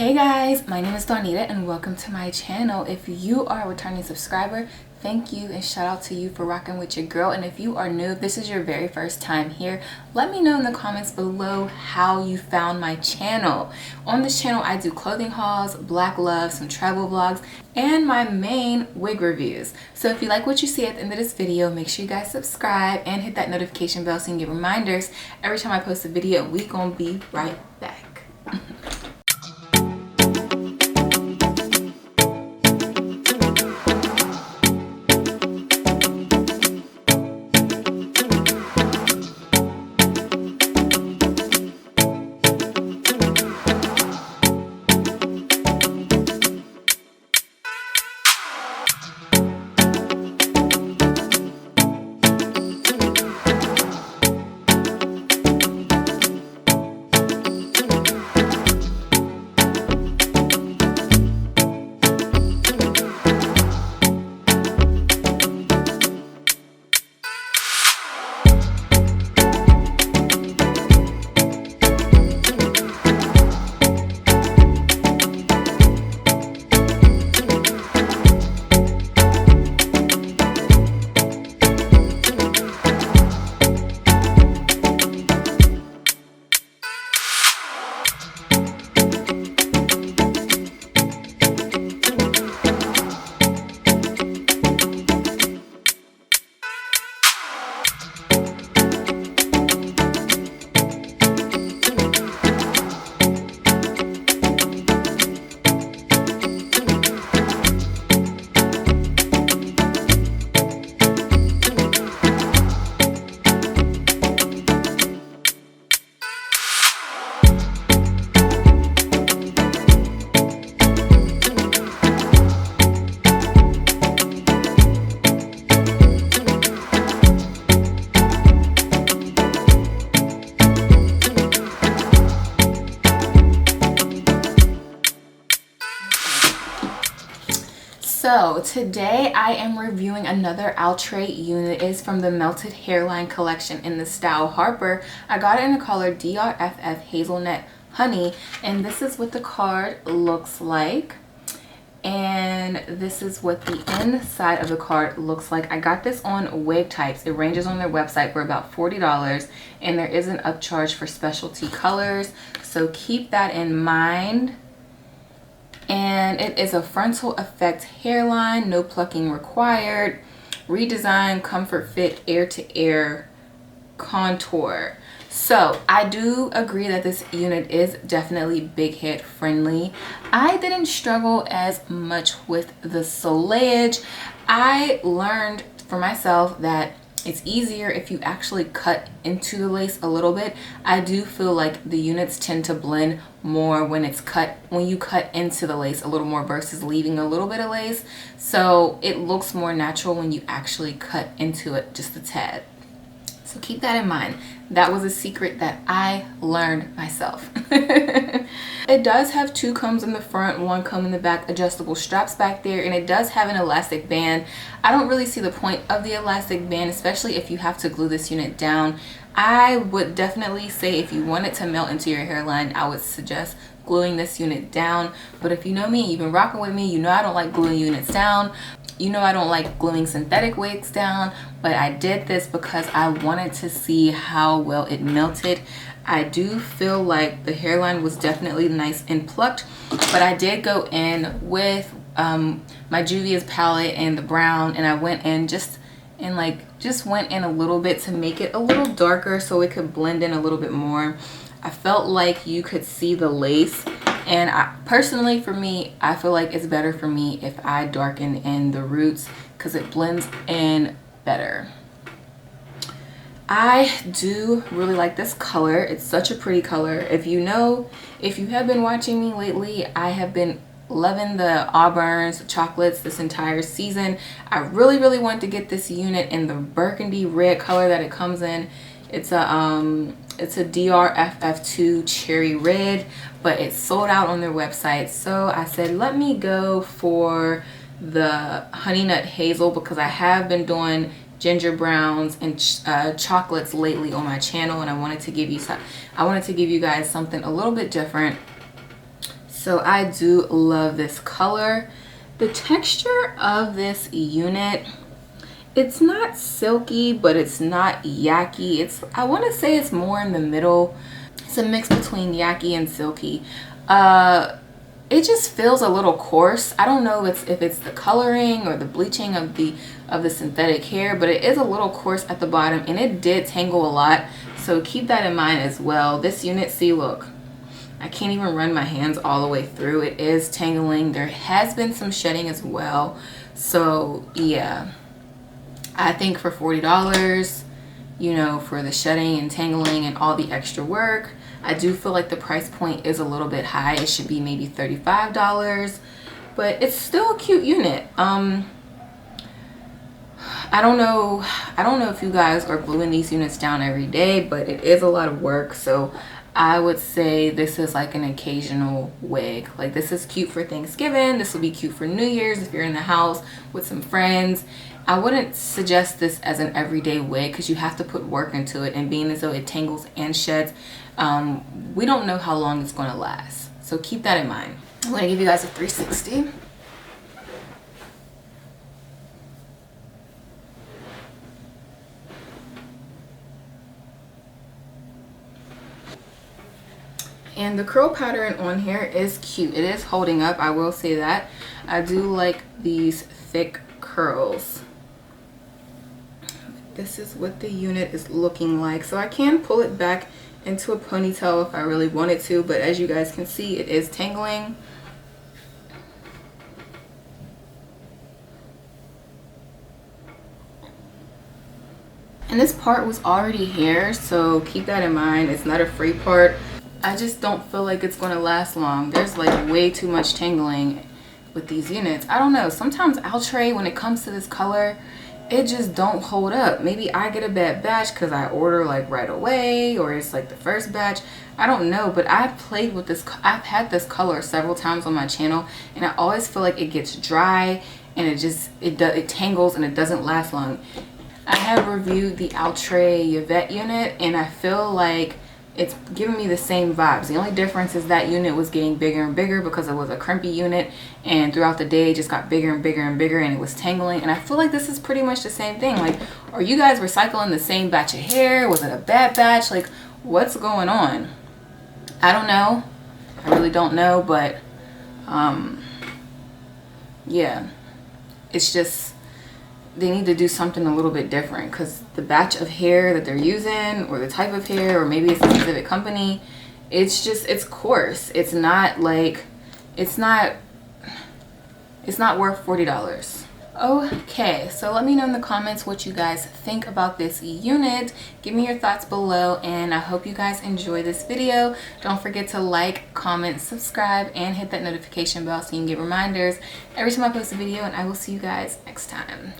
Hey guys, my name is Donita and welcome to my channel. If you are a returning subscriber, thank you and shout out to you for rocking with your girl. And if you are new, if this is your very first time here, let me know in the comments below how you found my channel. On this channel, I do clothing hauls, black love, some travel vlogs, and my main wig reviews. So if you like what you see at the end of this video, make sure you guys subscribe and hit that notification bell so you can get reminders every time I post a video. We gonna be right back. So today I am reviewing another Outre unit. It is from the Melted Hairline collection in the style Harper. I got it in the color DRFF Hazelnut Honey, and this is what the card looks like. And this is what the inside of the card looks like. I got this on Wig Types. It ranges on their website for about $40, and there is an upcharge for specialty colors, so keep that in mind. And it is a frontal effect hairline, no plucking required, redesigned, comfort fit, air to air contour. So I do agree that this unit is definitely big head friendly. I didn't struggle as much with the soleage. I learned for myself that it's easier if you actually cut into the lace a little bit. I do feel like the units tend to blend more when you cut into the lace a little more versus leaving a little bit of lace. So it looks more natural when you actually cut into it just a tad. So keep that in mind. That was a secret that I learned myself. It does have two combs in the front, one comb in the back, adjustable straps back there, and it does have an elastic band. I don't really see the point of the elastic band, especially if you have to glue this unit down. I would definitely say if you want it to melt into your hairline, I would suggest gluing this unit down. But if you know me, you've been rocking with me, you know I don't like gluing units down. You know I don't like gluing synthetic wigs down, but I did this because I wanted to see how well it melted. I do feel like the hairline was definitely nice and plucked, but I did go in with my Juvia's palette and the brown, and I went in just went in a little bit to make it a little darker so it could blend in a little bit more. I felt like you could see the lace, and personally for me, I feel like it's better for me if I darken in the roots because it blends in better. I do really like this color. It's such a pretty color. If you have been watching me lately, I have been loving the auburns, chocolates this entire season. I really wanted to get this unit in the burgundy red color that it comes in. It's a DRFF2 cherry red, but it's sold out on their website. So I said, let me go for the honey nut hazel because I have been doing ginger browns and chocolates lately on my channel, and I wanted to give you guys something a little bit different. So I do love this color. The texture of this unit, it's not silky, but it's not yucky. I want to say it's more in the middle. It's a mix between yucky and silky. It just feels a little coarse. I don't know if it's the coloring or the bleaching of the synthetic hair, but it is a little coarse at the bottom, and it did tangle a lot. So keep that in mind as well. This unit, see, look, I can't even run my hands all the way through. It is tangling. There has been some shedding as well. So yeah, I think for $40, you know, for the shedding and tangling and all the extra work, I do feel like the price point is a little bit high. It should be maybe $35, but it's still a cute unit. I don't know if you guys are gluing these units down every day, but it is a lot of work. So I would say this is like an occasional wig. Like, this is cute for Thanksgiving. This will be cute for New Year's if you're in the house with some friends. I wouldn't suggest this as an everyday wig because you have to put work into it, and being as though it tangles and sheds, we don't know how long it's going to last. So keep that in mind. I'm going to give you guys a 360. And the curl pattern on here is cute. It is holding up, I will say that. I do like these thick curls. This is what the unit is looking like. So I can pull it back into a ponytail if I really wanted to, but as you guys can see, it is tangling. And this part was already hair, so keep that in mind. It's not a free part. I just don't feel like it's going to last long. There's like way too much tangling with these units. I don't know. Sometimes Outre, when it comes to this color, it just don't hold up. Maybe I get a bad batch because I order like right away, or it's like the first batch. I don't know, but I've played with this. I've had this color several times on my channel, and I always feel like it gets dry and it tangles and it doesn't last long. I have reviewed the Outre Yvette unit, and I feel like it's giving me the same vibes. The only difference is that unit was getting bigger and bigger because it was a crimpy unit, and throughout the day it just got bigger and bigger and bigger, and it was tangling. And I feel like this is pretty much the same thing. Like, are you guys recycling the same batch of hair? Was it a bad batch? Like, what's going on? I don't know. I really don't know, but yeah, it's just, they need to do something a little bit different, because the batch of hair that they're using, or the type of hair, or maybe it's a specific company, it's coarse. It's not like, it's not worth $40. Okay, so let me know in the comments what you guys think about this unit. Give me your thoughts below, and I hope you guys enjoy this video. Don't forget to like, comment, subscribe, and hit that notification bell so you can get reminders every time I post a video, and I will see you guys next time.